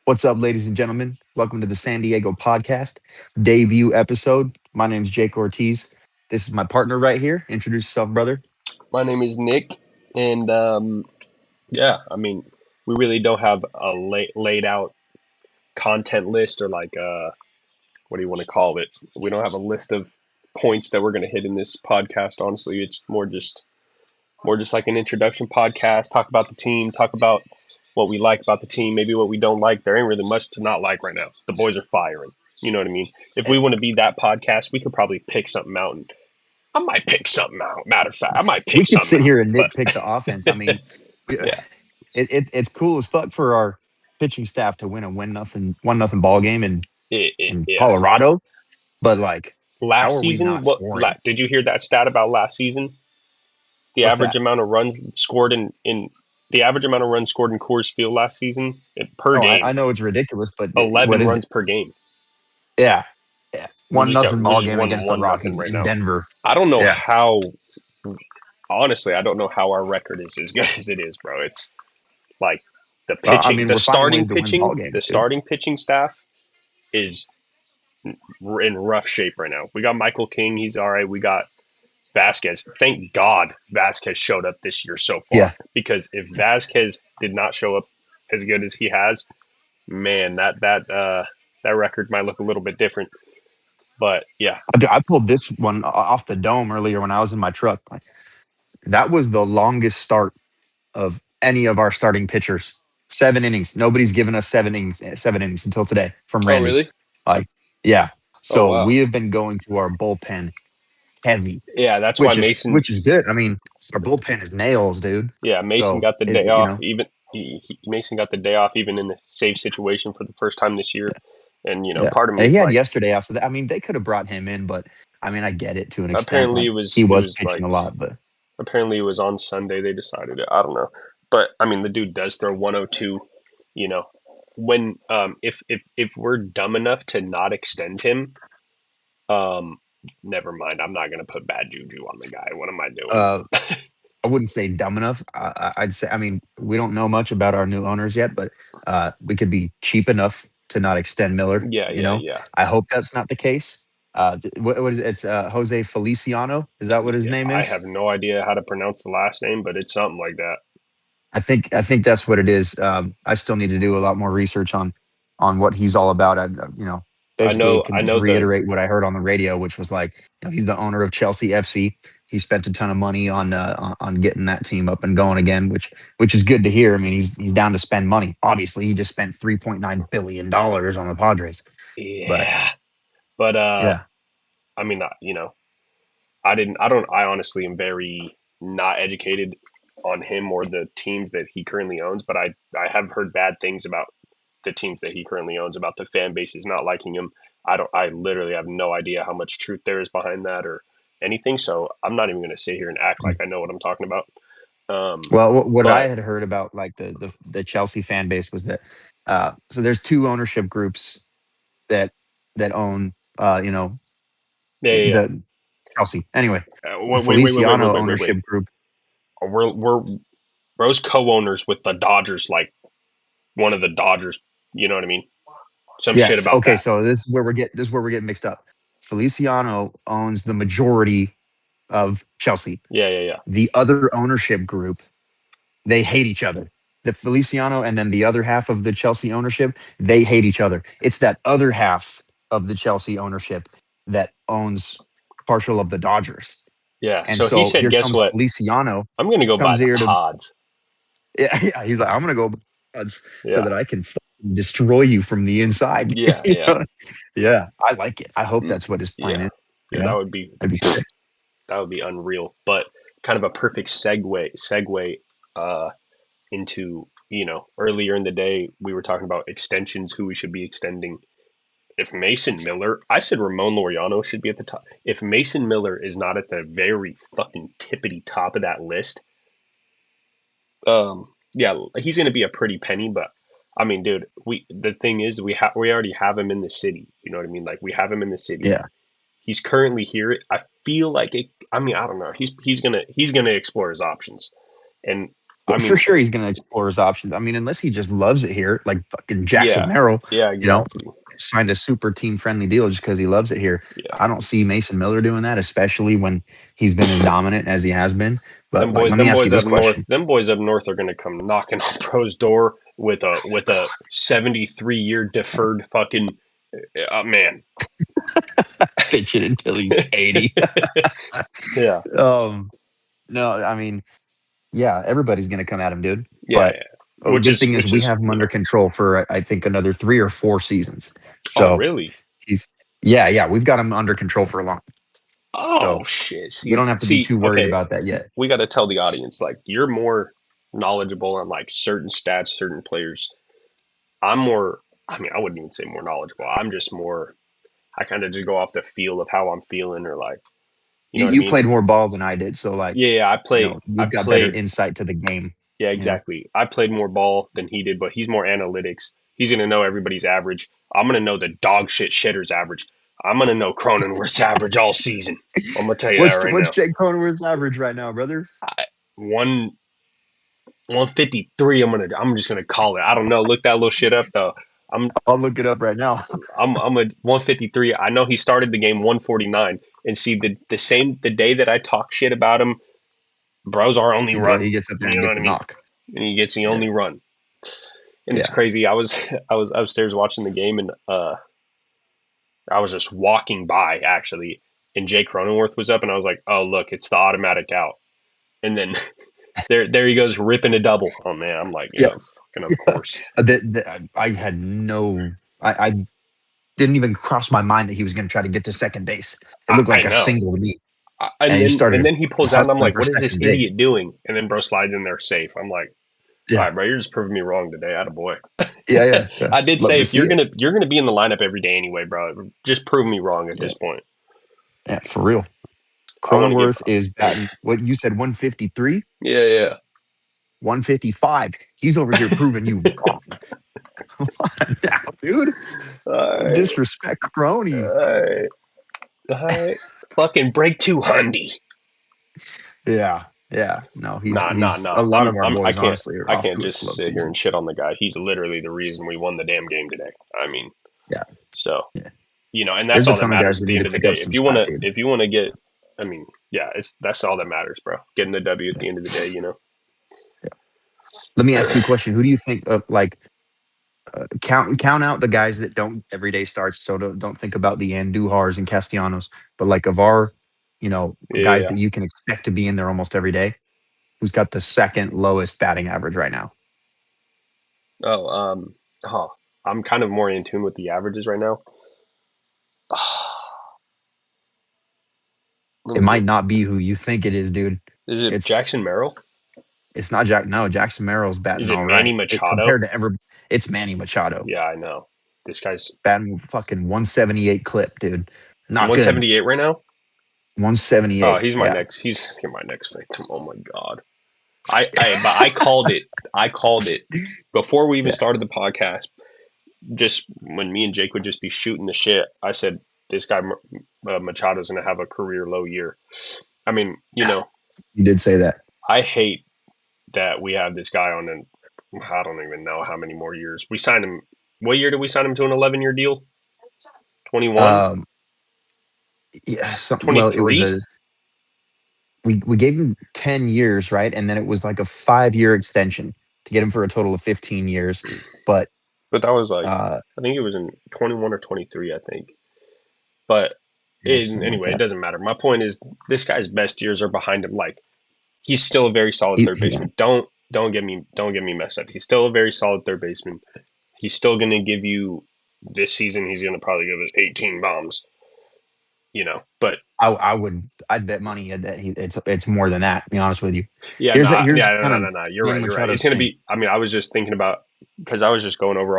What's up, ladies and gentlemen? Welcome to the San Diego PadCast debut episode. My name's Jake Ortiz. This is my partner right here. Introduce yourself, brother. My name is Nick, and yeah, we really don't have a laid out content list or like what do you want to call it? We don't have a list of points that we're going to hit in this podcast. Honestly, it's more just like an introduction podcast. Talk about the team, talk about what we like about the team, maybe what we don't like. There ain't really much to not like right now. The boys are firing. You know what I mean? If we want to be that podcast, we could probably pick something out. And I might pick something out. Matter of fact, I might We pick could something sit out. here and But nitpick the offense. yeah, It's cool as fuck for our pitching staff to win a one nothing ball game in yeah. Colorado. But like, how Last are we season, not scoring? did you hear that stat about last season? The What's average that? amount of runs scored in the average amount of runs scored in Coors Field last season per Oh, game, I know it's ridiculous, but what 11 is runs it? per game. Yeah, yeah. We One just got nothing we ball just game won against the 1-0 Rockies right in now. Denver. I don't know Yeah. how. Honestly, I don't know how our record is as good as it is, bro. It's like the pitching, We're finding ways to win ball the games, dude. starting pitching staff is in rough shape right now. We got Michael King, he's all right. We got Vasquez. Thank God Vasquez showed up this year so far. Yeah. Because if Vasquez did not show up as good as he has, man, that record might look a little bit different. But yeah, I pulled this one off the dome earlier when I was in my truck. Like, that was the longest start of any of our starting pitchers. 7 innings. Nobody's given us 7 innings. 7 innings until today from oh Randy. really? Like, yeah. Oh So wow. we have been going to our bullpen heavy, Yeah, that's why which is good. I mean, our bullpen is nails, dude. Mason So got the day it, you off. know, Even Mason got the day off even in the save situation for the first time this year. And yeah. part of me And he is had like, yesterday off. So they could have brought him in, but I mean, I get it to an extent. apparently Like, it was he it was was pitching like a lot, but apparently it was on Sunday they decided it. I don't know. But I mean the dude does throw 102, you know. When if we're dumb enough to not extend him, um never mind. I'm not gonna put bad juju on the guy. What am I doing? uh, I wouldn't say dumb enough. I'd say, I mean, we don't know much about our new owners yet, but we could be cheap enough to not extend Miller. Yeah, You yeah, know, yeah. I hope that's not the case. What is it? It's Jose Feliciano. Is that what his Yeah, name I is? have no idea how to pronounce the last name, but it's something like that. I think that's what it is. I still need to do a lot more research on what he's all about. Basically can I just know the reiterate what I heard on the radio, which was like, he's the owner of Chelsea FC. He spent a ton of money on getting that team up and going again, which is good to hear. I mean, he's down to spend money. Obviously, he just spent $3.9 billion on the Padres. But yeah. But yeah, I mean, I honestly am very not educated on him or the teams that he currently owns, but I have heard bad things about the teams that he currently owns, about the fan bases not liking him. I literally have no idea how much truth there is behind that or anything. So I'm not even going to sit here and act like I know what I'm talking about. well, what I But had heard about like the Chelsea fan base was that so there's two ownership groups that own yeah, yeah, the Chelsea. Anyway, yeah. the Feliciano ownership group. We're Rose co-owners with the Dodgers, like one of the Dodgers. You know what I mean? Some shit Yes. about Okay. that. So this is where we're getting mixed up. Feliciano owns the majority of Chelsea. Yeah, yeah, yeah. The other ownership group, they hate each other. The Feliciano and then the other half of the Chelsea ownership, they hate each other. It's that other half of the Chelsea ownership that owns partial of the Dodgers. Yeah. And So he so said, here guess comes what? Feliciano, I'm gonna go buy comes the here to pods. yeah, yeah. He's like, I'm gonna go odds so Yeah. that I can destroy you from the inside. Yeah, You yeah. know? Yeah, I like it. I hope Mm, that's what his plan yeah. is. You Yeah, know, that'd be sick. that would be unreal. But kind of a perfect segue uh into, earlier in the day we were talking about extensions, who we should be extending. If Mason Miller, I said Ramon Laureano should be at the top. If Mason Miller is not at the very fucking tippity top of that list, yeah, he's gonna be a pretty penny. But I mean, dude, the thing is, we already have him in the city. You know what I mean? Like we have him in the city. Yeah, He's currently here. I feel like it. I mean, I don't know. He's gonna explore his options, and I For mean, sure, he's going to explore his options. I mean, unless he just loves it here, like fucking Jackson yeah, Merrill, yeah, you know, exactly. signed a super team friendly deal just because he loves it here. Yeah, I don't see Mason Miller doing that, especially when he's been as dominant as he has been. But like, let me them ask you boys this up question: north, them boys up north are gonna come knocking on Bro's door with a 73-year deferred fucking man. Bitching until he's 80. Yeah, um, no, I mean, yeah, everybody's going to come at him, dude. yeah, But yeah. the good thing is Which we is have him under control for I think another 3 or 4 seasons. oh So really? he's yeah, we've got him under control for a long. Oh So shit. we don't have to be See, too worried okay, about that yet. we got to tell the audience like you're more knowledgeable on like certain stats, certain players. I'm more. I mean, I wouldn't even say more knowledgeable. I'm just more. I kind of just go off the feel of how I'm feeling, or like, you know what I You mean? played more ball than I did, so like, Yeah, yeah. I you've got better played. insight to the game. Yeah, You know, exactly. I played more ball than he did, but he's more analytics. He's gonna know everybody's average. I'm gonna know the dog shit shitter's average. I'm gonna know Cronenworth's average all season. I'm gonna tell you that right what's now. Jake Cronenworth's average right now, brother? I, one 153. I'm just gonna call it. I don't know. Look that little shit up though. I'm I'll look it up right now. I'm a 153. I know he started the game 149. And see the day that I talk shit about him, bro's our only run. He gets up there You and know gets what the I mean? knock. And he gets the Yeah, only run. And it's yeah. crazy. I was upstairs watching the game and I was just walking by actually, and Jake Cronenworth was up, and I was like, "Oh look, it's the automatic out." And then there he goes ripping a double. Oh man, I'm like, Yeah, yeah, fucking of course. I had I didn't even cross my mind that he was going to try to get to second base. It looked I like a know. single to me, and And he just and started then he pulls out, and I'm hustling like, for "What is this second base. idiot doing?" And then bro slides in there safe. I'm like, "All Yeah, right, bro, you're just proving me wrong today, attaboy." yeah. I did Love say to if see it. you're gonna be in the lineup every day anyway, bro, just prove me wrong at Yeah, this point. yeah, for real. I want to give. Cronenworth is batting what you said 153, Yeah, yeah. 155. He's over here proving you wrong. Come on now, dude. All Don't right, disrespect Crony. all right, all right. Fucking break 200. Yeah. No, Nah, he's a nah. lot of our I boys can't, honestly are I off can't to a just slow sit here season. and shit on the guy. He's literally the reason we won the damn game today. I mean, Yeah, so yeah. and that's There's a all that ton of guys matters at that the need end to of the pick day. up some slack, dude. If you want to get, I mean, yeah, that's all that matters, bro. Getting the W at Yeah, the end of the day. yeah. Let me ask you a question. Who do you think like count out the guys that don't everyday starts. So don't think about the Andujars and Castellanos, but like of our, guys Yeah. that you can expect to be in there almost every day. Who's got the second lowest batting average right now? Oh, huh. I'm kind of more in tune with the averages right now. Let It me might look. not be who you think it is, dude. Is it It's Jackson Merrill? it's not Jack. No, Jackson Merrill's Is batting it all Manny right. Machado? Compared to ever, it's Manny Machado Yeah, I know. This guy's batting fucking 178 clip, dude. Not good. 178 right now. Oh, 178. Yeah. He's my next victim. Oh my god. But I called it. I called it before we even Yeah. started the podcast. Just when me and Jake would just be shooting the shit, I said this guy Machado's gonna have a career low year. I mean, You did say that. I hate that we have this guy on an I don't even know how many more years. We signed him. What year did we sign him to an 11-year deal? 21? Um, yeah. Well, it was 23? we gave him 10 years, right? And then it was like a 5 year extension to get him for a total of 15 years. But But that was like, uh, I think it was in 21 or 23, I think. But yeah, something like anyway, it that. doesn't matter. My point is, this guy's best years are behind him. Like, he's still a very solid third Yeah, baseman. Don't get me messed up. He's still a very solid third baseman. He's still going to give you this season. He's going to probably give us 18 bombs. But I'd bet money that it's more than that. To be honest with you, yeah, here's yeah, kind no, of no, no. You're Manny right. You're right. It's Machado's gonna thing. be. I mean, I was just thinking about because I was just going over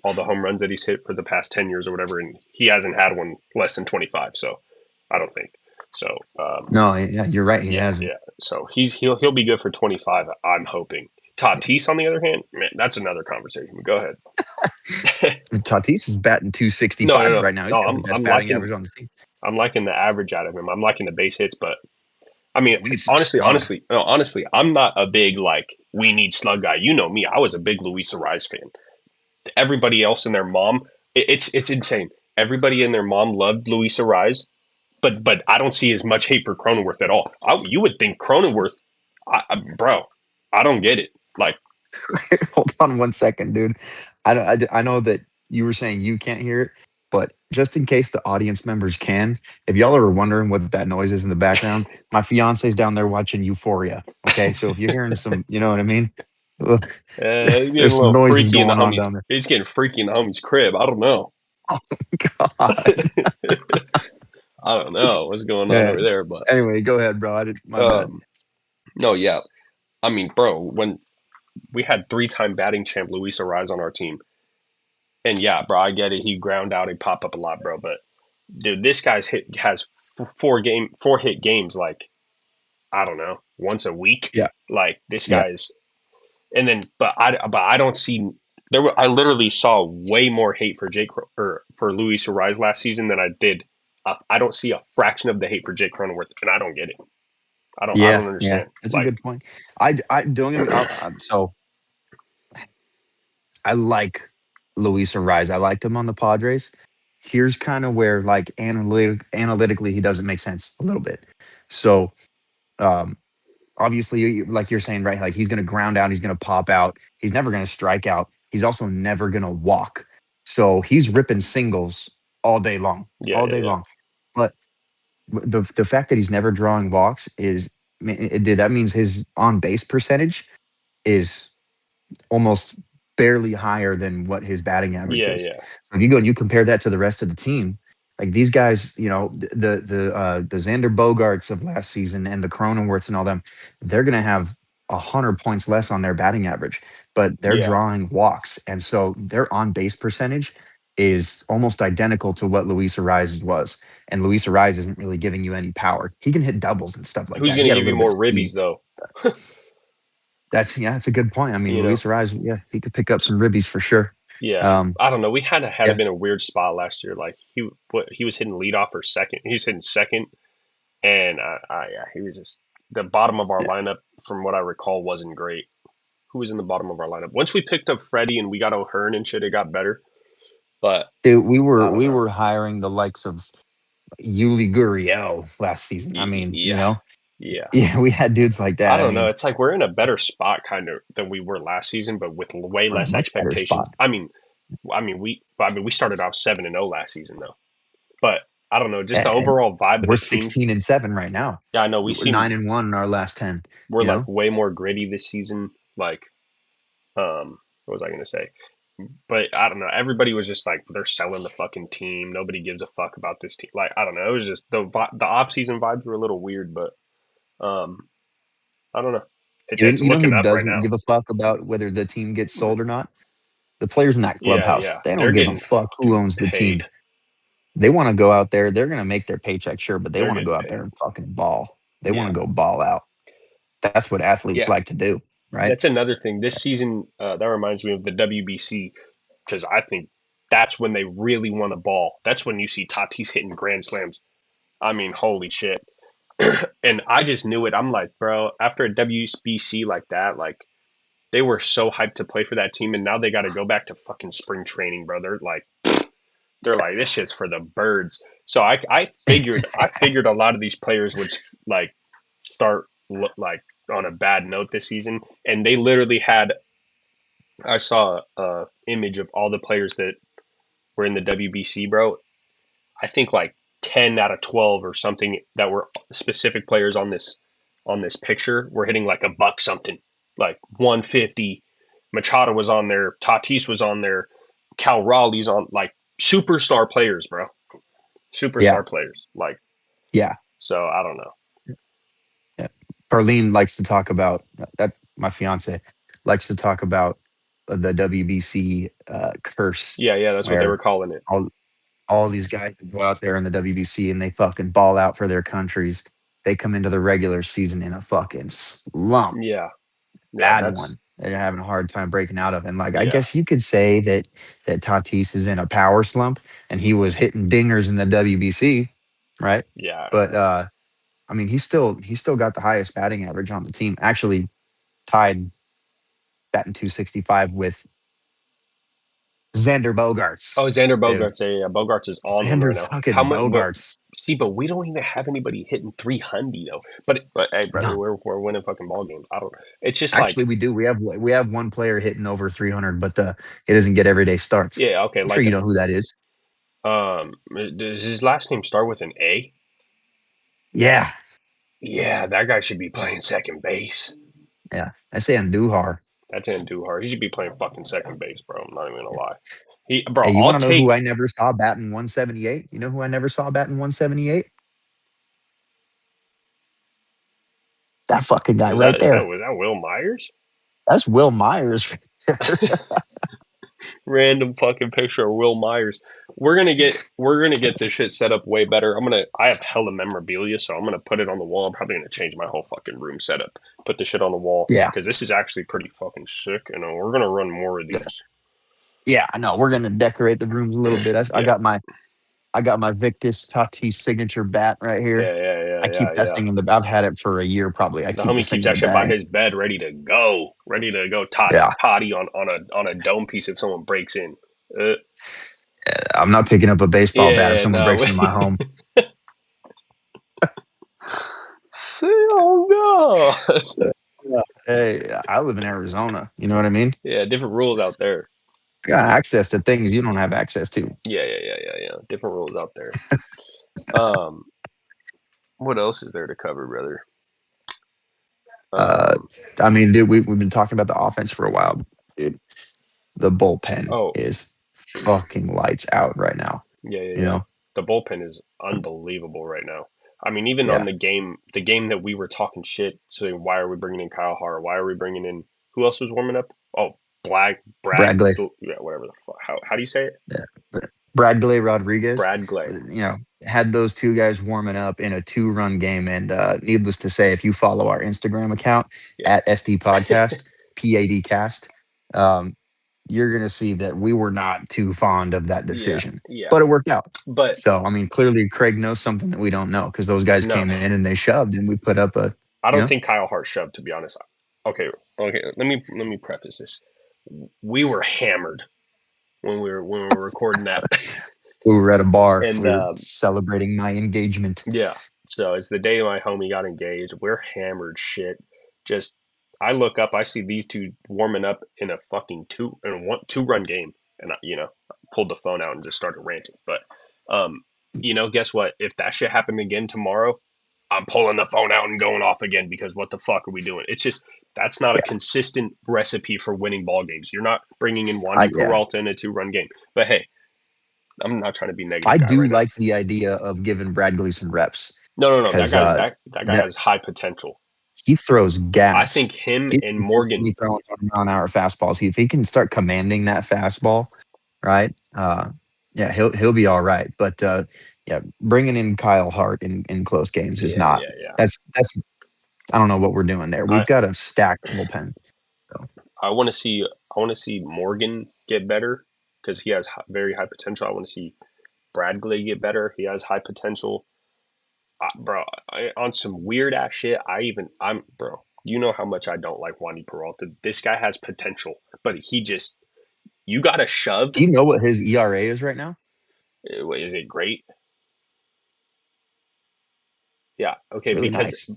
all the home runs that he's hit for the past 10 years or whatever, and he hasn't had one less than 25. So I don't think so. No, yeah, you're right. He Yeah, hasn't. yeah. So he'll be good for 25. I'm hoping. Tatis, on the other hand, man, that's another conversation. But go ahead. Tatis is batting No, no, 265 no, right now. He's no. got the best batting average on the team. I'm liking the average out of him. I'm liking the base hits, but I mean, We need some honestly, slug. honestly, no, honestly, I'm not a big like we need slug guy. You know me. I was a big Luis Ariz fan. Everybody else and their mom, it's insane. Everybody and their mom loved Luis Ariz, but I don't see as much hate for Cronenworth at all. You would think Cronenworth, bro, I don't get it. Like, Hold on 1 second, dude. I know that you were saying you can't hear it, but just in case the audience members can, if y'all are wondering what that noise is in the background, my fiance's down there watching Euphoria. Okay, so if you're hearing some, you know what I mean? Look, he's getting a there's some little noises freaky in the going on homies. down there. He's getting freaky in the homies crib. I don't know. God. I don't know what's going on Yeah. over there, but Anyway, go ahead, bro. My bad. um, no, yeah. I mean, bro, when we had three-time batting champ Luis Ariz on our team, and yeah, bro, I get it. He ground out, he popped up a lot, bro. But dude, this guy's hit has four hit games like I don't know once a week. Yeah. Like this Yeah. guy's, and then but I don't see there. I literally saw way more hate for or for Luis Ariz last season than I did. I don't see a fraction of the hate for Jake Cronenworth, and I don't get it. I Yeah. don't Yeah. understand. That's a Like, good point. I don't get me. So I like Luis Ariz. I liked him on the Padres. Here's kind of where like analytically he doesn't make sense a little bit. So um, obviously, like you're saying, right? Like he's going to ground out, he's going to pop out, he's never going to strike out. He's also never going to walk. So he's ripping singles yeah, all yeah, day yeah, long. But the fact that he's never drawing walks is that means his on base percentage is almost barely higher than what his batting average yeah, is. yeah, So if you go and you compare that to the rest of the team, like these guys, the Xander Bogarts of last season and the Cronenworths and all them, they're gonna have 100 points less on their batting average, but they're yeah. drawing walks, and so their on base percentage is almost identical to what Luis Ariz was. And Luis Ariz isn't really giving you any power. He can hit doubles and stuff like Who's that. He gonna had a give you little bit more of speed. ribbies though? That's a good point. I mean, You know? Luis Ariz, yeah, he could pick up some ribbies for sure. Yeah, Um, I don't know. We had yeah, been a weird spot last year. Like he was hitting leadoff or second. He was hitting second, and yeah, he was just the bottom of our yeah. lineup. From what I recall, wasn't great. Who was in the bottom of our lineup? Once we picked up Freddie and we got O'Hearn and shit, it got better. But Dude, I don't we know. were hiring the likes of Yuli Gurriel last season. I mean, Yeah, yeah. yeah, we had dudes like I that. I don't know. mean, It's like we're in a better spot kind of than we were last season, but with way we're in a less much better expectations. spot. We started off 7-0 last season though. But I don't know, just the And overall vibe of we're the team. 16-7 right now. Yeah, I know we We're seem 9-1 in our last 10. we're You like know, way more gritty this season. Like, what was I gonna say? But I don't know. Everybody was just like they're selling the fucking team. Nobody gives a fuck about this team. Like I don't know. It was just the off season vibes were a little weird, but um, I don't know. It's you know who looking up right doesn't now. give a fuck about whether the team gets sold or not? The players in that Yeah, clubhouse. yeah. They don't They're give a getting fuck who owns the paid. team. They want to go out there. They're going to make their paycheck, sure, but they They're want to go getting out there paid. and fucking ball. They want Yeah, to go ball out. That's what athletes yeah. like to do, right? That's another thing. This season, that reminds me of the WBC because I think that's when they really want to ball. That's when you see Tatis hitting grand slams. I mean, holy shit. And I just knew it. I'm like, bro, after a WBC like that, like they were so hyped to play for that team, and now they got to go back to fucking spring training, bro. They're like, this shit's for the birds. So I figured a lot of these players would like start like on a bad note this season, and they literally had. I saw a image of all the players that were in the WBC, bro. I think like 10 out of 12 or something that were specific players on this picture were hitting like a buck something, like 150. Machado was on there, Tatis was on there, Cal Raleigh's on like superstar players, bro. Yeah, Superstar players. Like yeah, so I don't know. yeah. Arlene likes to talk about that. My fiance likes to talk about the WBC curse, Yeah, yeah, that's what they were where calling it. all all these guys that go out there in the WBC and they fucking ball out for their countries. They come into the regular season in a fucking slump, Yeah. Yeah, bad that's one. They're having a hard time breaking out of. And like, I yeah. guess you could say that Tatis is in a power slump, and he was hitting dingers in the WBC, right? Yeah, But I mean, he's still got the highest batting average on the team. Actually, tied batting 265 with Xander Bogarts. Oh, Xander Dude, Bogarts. Yeah, Bogarts is on one Xander right now. How fucking much? Well, Bogarts. see, but we don't even have anybody hitting 300 though. But hey, brother, No, we're winning fucking ball games. I don't. It's just actually, like, we do. We have one player hitting over 300, but he doesn't get everyday starts. yeah, okay, I'm sure like you know who that is. does his last name start with an A? Yeah, Yeah, that guy should be playing second base. yeah. I say Andujar. That's Andujar. He should be playing fucking second base, bro. I'm not even gonna lie. Bro, Hey, you I'll want to know who take. I never saw batting 178? You know who I never saw batting 178? That fucking guy Is that right is that there. was that Will Myers? That's Will Myers. Random fucking picture of Will Myers. We're gonna get this shit set up way better. I have hella memorabilia, so I'm gonna put it on the wall. I'm probably gonna change my whole fucking room setup. Put the shit on the wall Yeah, because this is actually pretty fucking sick, and we're gonna run more of these. yeah. I know. We're gonna decorate the rooms a little bit. I Yeah, got my Victus Tatis signature bat right here. yeah, yeah, yeah, I keep yeah, that yeah. thing in the. I've had it for a year probably. I The keep homie this thing keeps in that the shit by bag. his bed, ready to go Yeah, toddy on a dome piece if someone breaks in. Uh, I'm not picking up a baseball bat if yeah, someone no. breaks into my home. Oh no. Yeah. Hey, I live in Arizona. You know what I mean? Yeah, different rules out there. I got access to things you don't have access to. Yeah, yeah, yeah, yeah, yeah. Different rules out there. Um, what else is there to cover, brother? Uh, Um, I mean, dude, we've been talking about the offense for a while. Dude, the bullpen oh, is fucking lights out right now. yeah, yeah, You yeah. know? The bullpen is unbelievable right now. I mean, even on Yeah. the game that we were talking shit, saying why are we bringing in Kyle Hart? Why are we bringing in who else was warming up? Oh, Bradley. yeah, whatever the fuck. How do you say it? Yeah. Bradley Rodriguez, Brad Glay. had those two guys warming up in a 2-run game. And needless to say, if you follow our Instagram account Yeah, at SD Podcast, PADcast, um, you're going to see that we were not too fond of that yeah, decision, yeah. but it worked out. But So, I mean, clearly Craig knows something that we don't know because those guys no, came in and they shoved and we put up I you don't know, think Kyle Hart shoved. To be honest, okay, okay. Let me preface this. We were hammered when we were recording that, we were at a bar. and We were celebrating my engagement. yeah. So it's the day my homie got engaged. We're hammered shit. Just I look up, I see these two warming up in a fucking two run game, and pulled the phone out and just started ranting. But guess what? If that shit happened again tomorrow, I'm pulling the phone out and going off again because what the fuck are we doing? It's just that's not a Yeah. consistent recipe for winning ball games. You're not bringing in Wandy Yeah. Peralta in a 2-run game. But hey, I'm not trying to be I negative guy do right now. like the idea of giving Bradley some reps No, no, no. That because guy's that guy that has high potential. he throws I gas. think him He's and Morgan. consistently throwing 20-mile-an-hour fastballs. If he can start commanding that fastball, right? Yeah, he'll be all right. But yeah, bringing in Kyle Hart in close games is Yeah, not. yeah, yeah. That's I don't know what we're doing there. I We've got a stacked bullpen. So, I want to see Morgan get better because he has very high potential. I want to see Bradley get better. He has high potential. Bro, on some weird ass shit. I'm bro. You know how much I don't like Wandy Peralta. This guy has potential, but he just you got to shove. do you know what his ERA is right now? Is it great? Yeah. It's Okay. really Because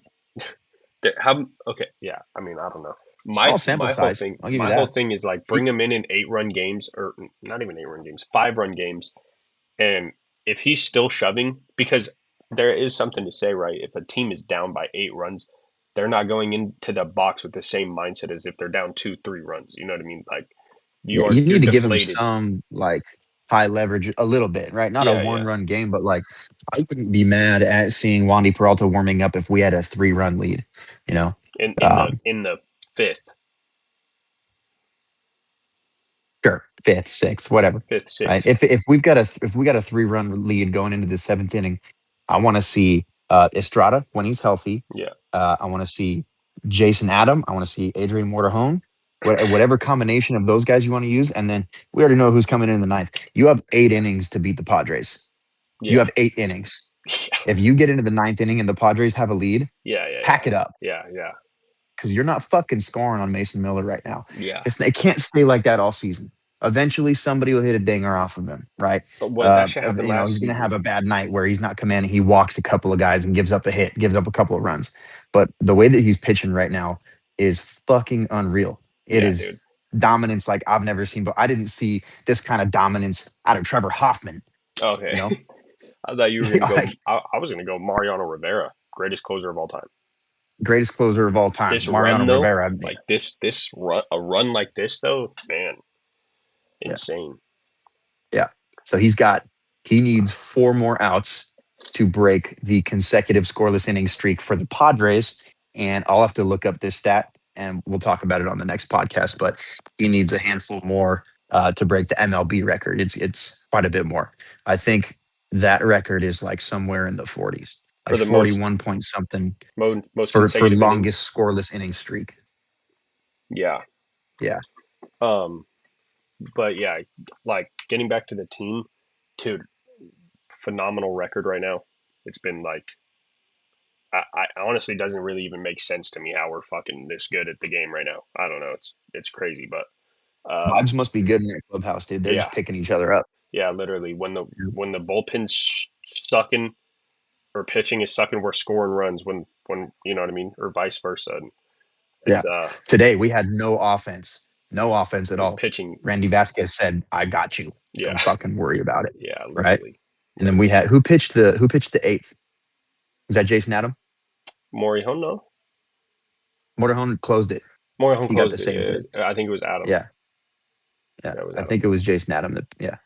nice. how? Okay. Yeah. I mean, I don't know. My Small sample my whole size. thing I'll give you my whole that. thing is like He, bring him in 8-run games or not even 8-run games, 5-run games, and if he's still shoving, because there is something to say, right? If a team is down by 8 runs, they're not going into the box with the same mindset as if they're down 2, 3 runs. You know what I mean? Like Yeah, you you're need to give him deflated. some like high leverage a little bit, right? Not a Yeah, yeah. 1-run game, but like I wouldn't be mad at seeing Wandy Peralta warming up if we had a 3-run lead, you know. In the Um, in the fifth, sure, fifth, sixth, whatever. fifth, Right. sixth. If we got a 3-run lead going into the seventh inning, I want to see Estrada when he's healthy. Yeah, I want to see Jason Adam. I want to see Adrian Mortajón. Whatever combination of those guys you want to use, and then we already know who's coming in the ninth. You have 8 innings to beat the Padres. You yeah. have 8 innings. If you get into the ninth inning and the Padres have a lead, Yeah, yeah, pack it up yeah, yeah, because you're not fucking scoring on Mason Miller right now. yeah. It can't stay like that all season. Eventually, somebody will hit a dinger off of him, right? But what that should happen last He's going to season. have a bad night where he's not commanding. He walks a couple of guys and gives up a hit, gives up a couple of runs. But the way that he's pitching right now is fucking unreal. It Yeah, is dude. dominance like I've never seen. But I didn't see this kind of dominance out of Trevor Hoffman. Okay. You know, I thought you were gonna go. like I was gonna go Mariano Rivera, greatest closer of all time. greatest closer of all time, This Mariano run though, Rivera. like this run, a run like this though, man, Yeah. insane. Yeah. So he needs 4 more outs to break the consecutive scoreless inning streak for the Padres. And I'll have to look up this stat and we'll talk about it on the next podcast. But he needs a handful more to break the MLB record. It's quite a bit more. I think that record is like somewhere in the 40s, For like the most 41 point something most for consecutive innings. longest scoreless inning streak. Yeah. Yeah. Um. But yeah, like getting back to the team, dude, phenomenal record right now. It's been like I honestly doesn't really even make sense to me how we're fucking this good at the game right now. I don't know. It's crazy, but Vibes must be good in their clubhouse, dude. They're yeah, just picking each other up. yeah. Literally, when the bullpen's sucking or pitching is sucking, we're scoring runs. When you know what I mean, or vice versa. And Yeah. it's Today we had no offense. No offense at all. pitching. Randy Vasquez said, "I got you. Yeah, Don't fucking worry about it." yeah. Right? And then we Literally. had who pitched the 8th? Was that Jason Adam? Morihon, no. Motorhone closed it. Morihon He got closed the it. save for it. Yeah, I think it was Adam. Yeah. Yeah. Yeah, it was I Adam. think it was Jason Adam that yeah.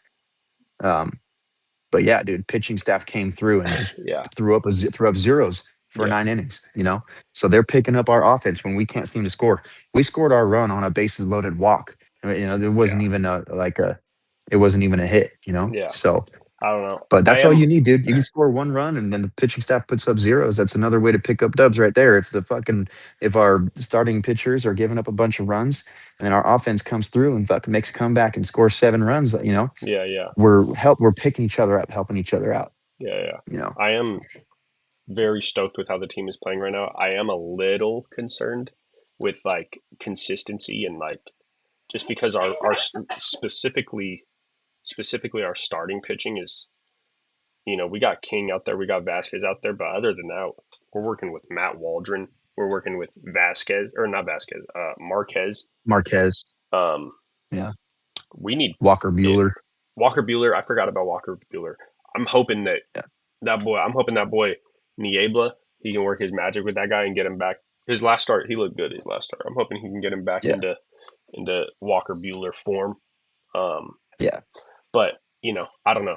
But yeah, dude, pitching staff came through and just Yeah, threw up zeros for yeah, 9 innings, So they're picking up our offense when we can't seem to score. We scored our run on a bases loaded walk. There wasn't yeah, even it wasn't even a hit. yeah. So, I don't know. but I that's all am. you need, dude. You can score 1 run and then the pitching staff puts up zeros. That's another way to pick up dubs right there. If our starting pitchers are giving up a bunch of runs and then our offense comes through and fucking makes a comeback and scores 7 runs, Yeah, yeah, we're picking each other up, helping each other out. yeah, yeah. You know. I am very stoked with how the team is playing right now. I am a little concerned with like consistency and like just because our specifically our starting pitching is we got King out there, we got Vasquez out there, but other than that, we're working with Matt Waldron, we're working with Vasquez or not Vasquez, Marquez. Marquez. Um, Yeah. we need Walker Bueller. Walker Bueller. I forgot about Walker Bueller. I'm hoping that Yeah. I'm hoping that boy Niebla, he can work his magic with that guy and get him back. His last start, he looked good. His last start, I'm hoping he can get him back Yeah. into Walker Bueller form. Yeah. But I don't know.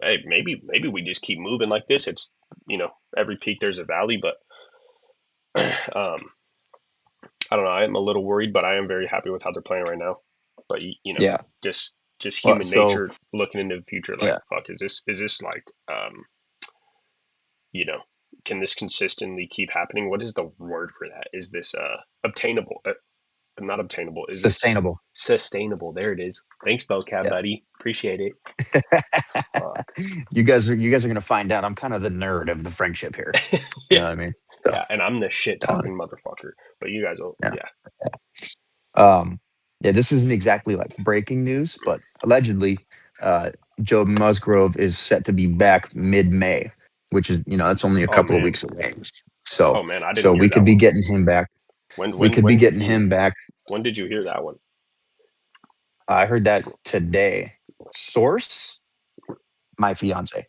Hey, maybe we just keep moving like this. It's every peak there's a valley, but I don't know. I am a little worried, but I am very happy with how they're playing right now. But Yeah. just Well, human so nature looking into the future. Like, yeah. fuck, is this like can this consistently keep happening? What is the word for that? Is this obtainable? Not obtainable. Is Sustainable. this sustainable? There it is. Thanks, Bocab, Yeah. buddy. Appreciate it. Fuck. You guys are gonna find out I'm kind of the nerd of the friendship here. You know what I mean? So, Yeah, and I'm the shit talking motherfucker. But you guys will yeah. Yeah, this isn't exactly like breaking news, but allegedly, Joe Musgrove is set to be back mid-May, which is that's only a couple of weeks away. So, oh man, I didn't hear we that could be one. getting him back. We could be getting him back. When did you hear that one? I heard that today. Source, my fiance.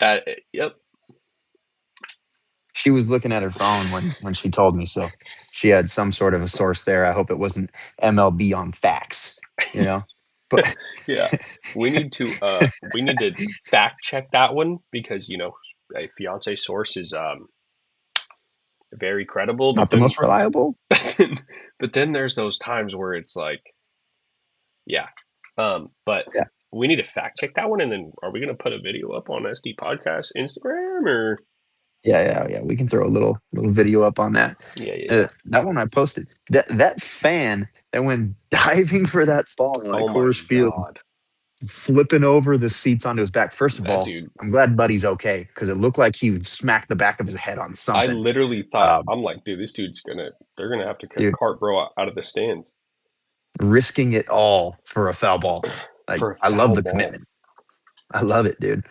Yep. She was looking at her phone when she told me, so she had some sort of a source there. I hope it wasn't MLB on facts, But yeah, we need to fact check that one because a fiance source is very credible, not the most reliable. But then there's those times where it's like, yeah, but yeah. We need to fact check that one, and then are we gonna put a video up on SD Podcast Instagram or? Yeah. We can throw a little video up on that. Yeah. That one I posted. That fan that went diving for that ball at Coors Field. flipping over the seats onto his back. First of That all, dude, I'm glad Buddy's okay because it looked like he smacked the back of his head on I something. literally thought, Um, I'm like, dude, this dude's they're gonna have to dude, cart bro out of the stands risking it all for a foul ball. Like for a I love foul the ball. commitment. I love it, dude.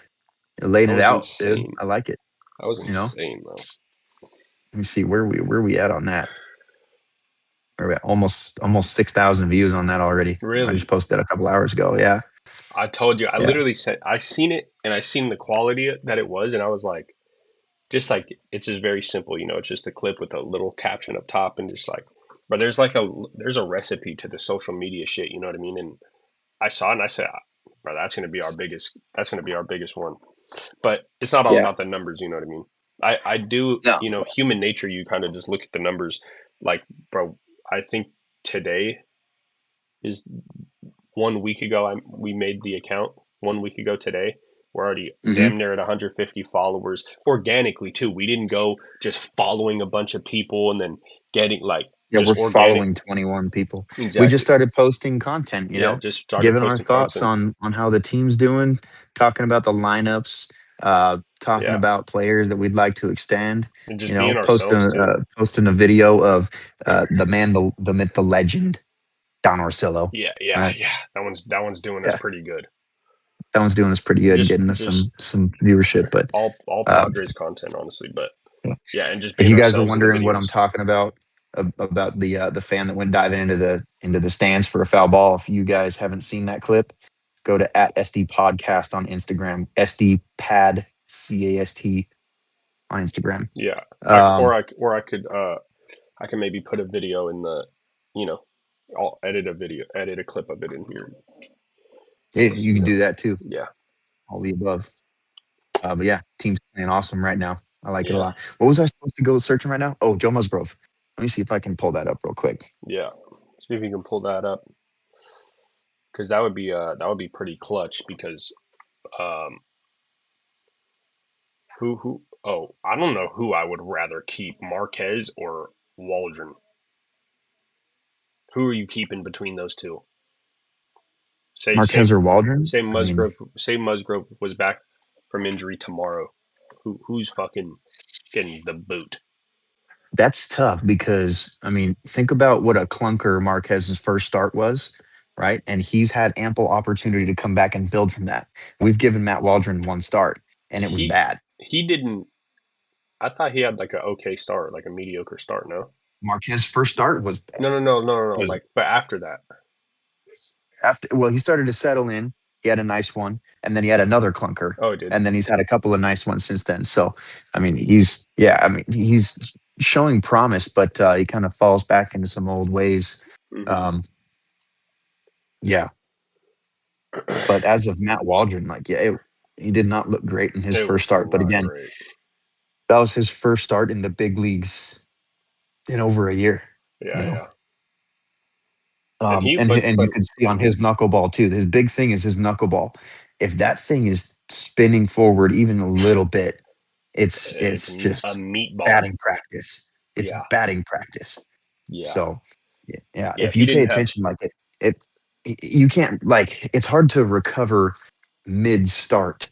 You laid That it was out, dude. insane. I like it. That was You know, insane, though. let me see where we at on that. We're at almost 6,000 views on that already. I just Really, posted that a couple hours ago. Yeah, I told you, I yeah. literally said, I seen it and I seen the quality that it was, and I was like, just like it's just very simple, it's just a clip with a little caption up top, and just like, but there's a recipe to the social media shit, you know what I mean? And I saw it and I said, bro, that's gonna be our biggest one. But it's not all Yeah. about the numbers, you know what I mean? I do, No. human nature, you kind of just look at the numbers. Like, bro, I think today is 1 week ago. We made the account 1 week ago today. We're already Hmm. damn near at 150 followers organically too. We didn't go just following a bunch of people and then getting like Yeah, we're just organic. following 21 people. We just Exactly. started posting content, Yeah, just started giving our posting thoughts content. on how the team's doing, talking about the lineups, talking Yeah, about players that we'd like to extend. and just being Posting ourselves too. posting a video of the man, the myth, the legend, Don Orsillo. Yeah, yeah, Right? yeah. That one's doing us Yeah, pretty good. that one's doing us pretty good and getting us Just some viewership. But all uh, Padres content, honestly. But yeah. yeah, and just If being you guys are ourselves in the wondering what I'm videos. talking about the fan that went diving into the stands for a foul ball, if you guys haven't seen that clip, go to at SD Podcast on Instagram, SD Pad CAST on Instagram. Yeah, Um, or I could I can maybe put a video in the, you know, I'll edit a clip of it in here. you can do that too. Yeah, All the above. But yeah, team's playing awesome right now. I like it a yeah, lot. What was I supposed to go searching right now? Oh, Joe Musgrove. Let me see if I can pull that up real quick. yeah. See if you can pull that up, because that would be pretty clutch. Because um, who? Oh, I don't know who I would rather keep, Marquez or Waldron. Who are you keeping between those two? Say Marquez say or Waldron? say I mean, Musgrove was back from injury tomorrow. Who's fucking getting the boot? that's tough because I mean, think about what a clunker Marquez's first start was, right? And he's had ample opportunity to come back and build from that. We've given Matt Waldron one start, and it was He bad. he didn't. I thought he had like a okay start, like a mediocre start. No, Marquez's first start was bad. no. Was Like, but after that, after well, he started to settle in. He had a nice one, and then he had another clunker, oh, it did. and then he's had a couple of nice ones since then. So, I mean, he's showing promise, but he kind of falls back into some old ways. Hmm. Um, yeah, but as of Matt Waldron, like he did not look great in his It first was start. But not again, great. that was his first start in the big leagues in over a year. You Yeah, know, yeah. And he, and but you can see on his knuckleball too. His big thing is his knuckleball. If that thing is spinning forward even a little bit, it's it's a just meatball. batting practice. It's Yeah, batting practice. yeah, So yeah, yeah. if If he you pay didn't have, attention, like it you can't like it's hard to recover mid start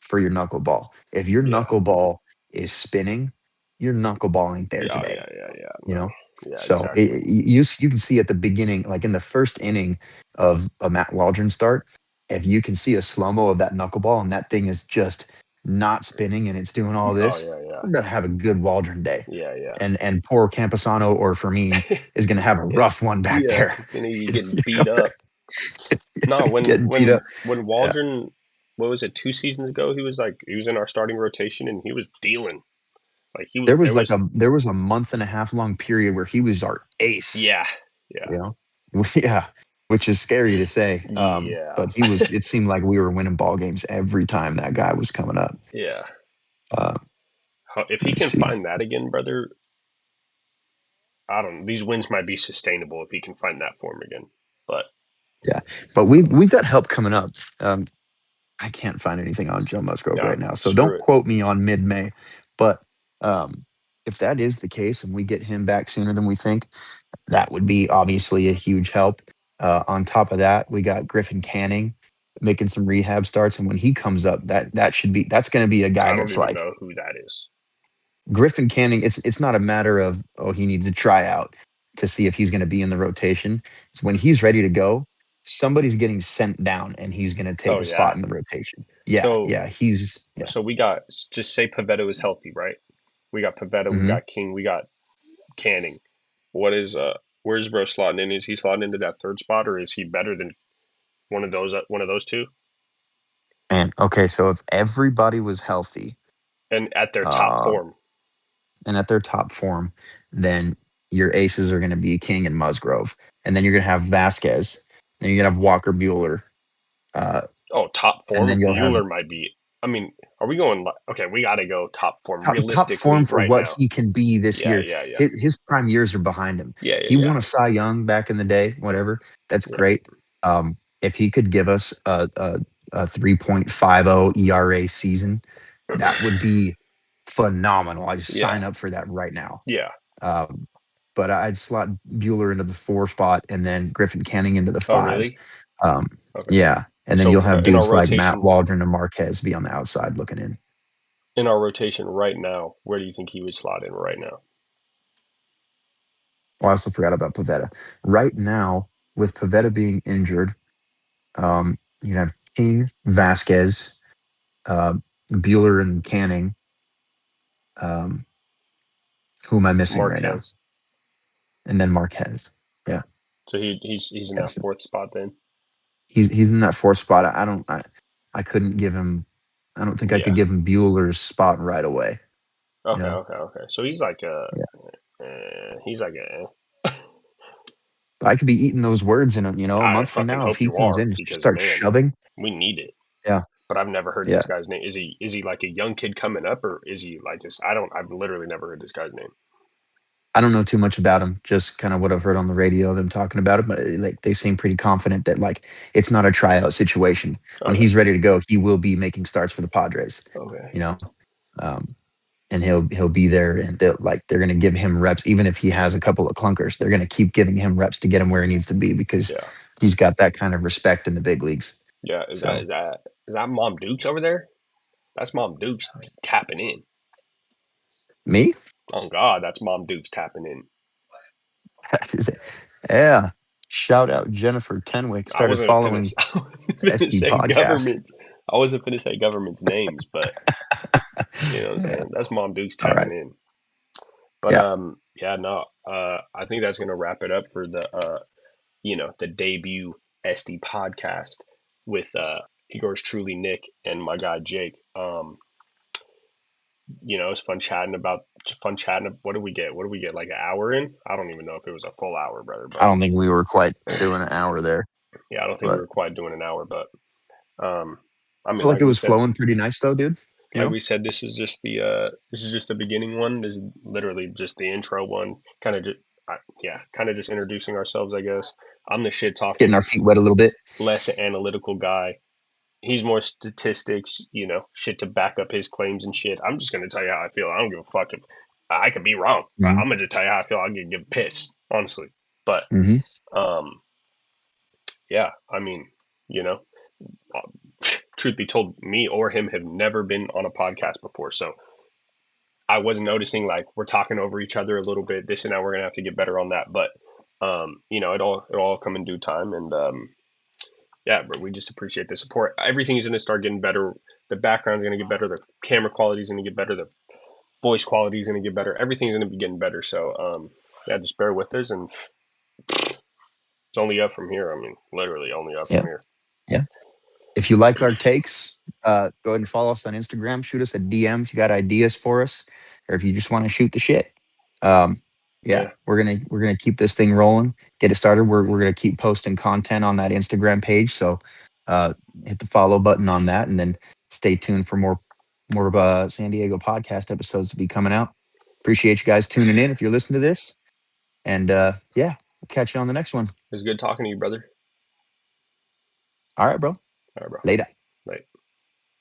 for your knuckleball. If your yeah, knuckleball is spinning, your knuckleball ain't there yeah, today. yeah, yeah, yeah. You No, know, yeah, so exactly. you can see at the beginning, like in the first inning of a Matt Waldron start, if you can see a slow mo of that knuckleball and that thing is just not spinning and it's doing all Oh this, yeah, yeah, we're gonna have a good Waldron day. yeah, yeah. And poor Camposano or Fermin is gonna have a rough one back Yeah, there. gonna be getting You beat know, up. No, getting beat up. when Yeah. Waldron, what was it, 2 seasons ago? He was in our starting rotation and he was dealing. Like he was, there was, There was a month and a half long period where he was our ace. yeah, yeah, You know, yeah, which is scary to say. yeah, But he was. It seemed like we were winning ball games every time that guy was coming up. yeah. Uh, If let he me can see. find that again, brother, I don't know. These wins might be sustainable if he can find that form again. But Yeah, but we've got help coming up. I can't find anything on Joe Musgrove nah, right now, so screw don't it. quote me on mid May. But if that is the case and we get him back sooner than we think, that would be obviously a huge help. On top of that, we got Griffin Canning, making some rehab starts, and when he comes up, that's going to be a guy I don't that's even like know who that is. Griffin Canning. It's not a matter of he needs a tryout to see if he's going to be in the rotation. It's when he's ready to go, somebody's getting sent down, and he's going to take Oh a yeah. spot in the rotation. Yeah, So yeah, he's yeah. so we got, just say Pavetta is healthy, right? We got Pavetta, we Hmm. got King, we got Canning. What is where's Bro slotting in? Is he slotting into that third spot, or is he better than one of those two? And okay, so if everybody was healthy, And at their top uh, form. and at their top form, then your aces are going to be King and Musgrove, and then you're going to have Vasquez, then you're going to have Walker Bueller, uh, Oh, top and then form. you'll have Bueller might be. I mean, are we going? Okay, we got to go top form top form realistically for right what now. he can be this Yeah, year. yeah, yeah, His prime years are behind him. yeah, yeah, He yeah, won a Cy Young back in the day, whatever. That's yeah, great. If he could give us a 3.50 ERA season, that would be phenomenal. I just yeah, sign up for that right now. yeah. Um, but I'd slot Bueller into the 4 spot and then Griffin Canning into the Oh, 5. really? Um, Okay. yeah, and then So you'll have in our dudes like Matt rotation, Waldron and Marquez be on the outside looking in. right now, where do you think he would slot in right now? Well, I also forgot about Pavetta. Right now, with Pavetta being injured, you have King, Vasquez, uh, Bueller, and Canning. Um, who am I missing right now? Marquez. And then Marquez. Yeah, So he's in that that's fourth spot then. he's in that 4th spot. I couldn't give him. I don't think I Yeah. could give him Bueller's spot right away. You Okay. know, Okay. Okay. So he's like a. yeah. He's like a. But I could be eating those words in a I month from fucking now if hope he you comes are in and just because starts man, shoving. we need it. Yeah, But I've never heard yeah. this guy's name. Is he like a young kid coming up, or is he like just? I don't. I've literally never heard this guy's name. I don't know too much about him, just kind of what I've heard on the radio, them talking about him. But like they seem pretty confident that like it's not a tryout situation. When Okay. he's ready to go, he will be making starts for the Padres. Okay. You know, um, and he'll be there, and they're going to give him reps, even if he has a couple of clunkers. They're going to keep giving him reps to get him where he needs to be because Yeah. he's got that kind of respect in the big leagues. Yeah. So Is that Mom Dukes over there? That's Mom Dukes tapping in. me, Oh God, that's Mom Dukes tapping in. yeah. Shout out Jennifer Tenwick I started wasn't finna. following I wasn't finna SD say podcast. government. I wasn't finna say government's names, but you know what I'm Yeah. saying. That's Mom Dukes All right. tapping in. But Yeah. yeah, no. I think that's gonna wrap it up for the the debut SD podcast with yours truly Nick and my guy Jake. It's fun chatting. What did we get? What did we get? Like an hour in? I don't even know if it was a full hour, brother. I But don't think we were quite doing an hour there, yeah, I don't think we but were quite doing an hour. But um, I I mean, feel like it was flowing pretty nice though, dude. You like know, we said, this is just the beginning one. This is literally just the intro one. Kind of just yeah, kind of just introducing ourselves, I guess. I'm the shit getting our talking, feet wet a little bit. less analytical guy. He's more statistics, shit to back up his claims and shit. I'm just gonna tell you how I feel. I don't give a fuck if I could be wrong. Hmm. I'm gonna just tell you how I feel. I'm gonna give piss, honestly. But Hmm. um, yeah, I mean, you know, truth be told, me or him have never been on a podcast before, so I was noticing like we're talking over each other a little bit. This and that we're gonna have to get better on that, but it all come in due time, and yeah, but we just appreciate the support. Everything's gonna start getting better. The background's gonna get better. The camera quality is gonna get better. The voice quality is gonna get better. Everything's gonna be getting better. So yeah, just bear with us, and it's only up from here. I mean, literally only up from Yeah. here. Yeah. If you like our takes, go ahead and follow us on Instagram. Shoot us a DM if you got ideas for us, or if you just want to shoot the shit. Um, yeah, Yeah, we're gonna keep this thing rolling, get it started. We're gonna keep posting content on that Instagram page. So uh, hit the follow button on that, and then stay tuned for more of San Diego podcast episodes to be coming out. Appreciate you guys tuning in if you're listening to this, and yeah, we'll catch you on the next one. it was good talking to you, brother. All right, bro. All right, bro. Later.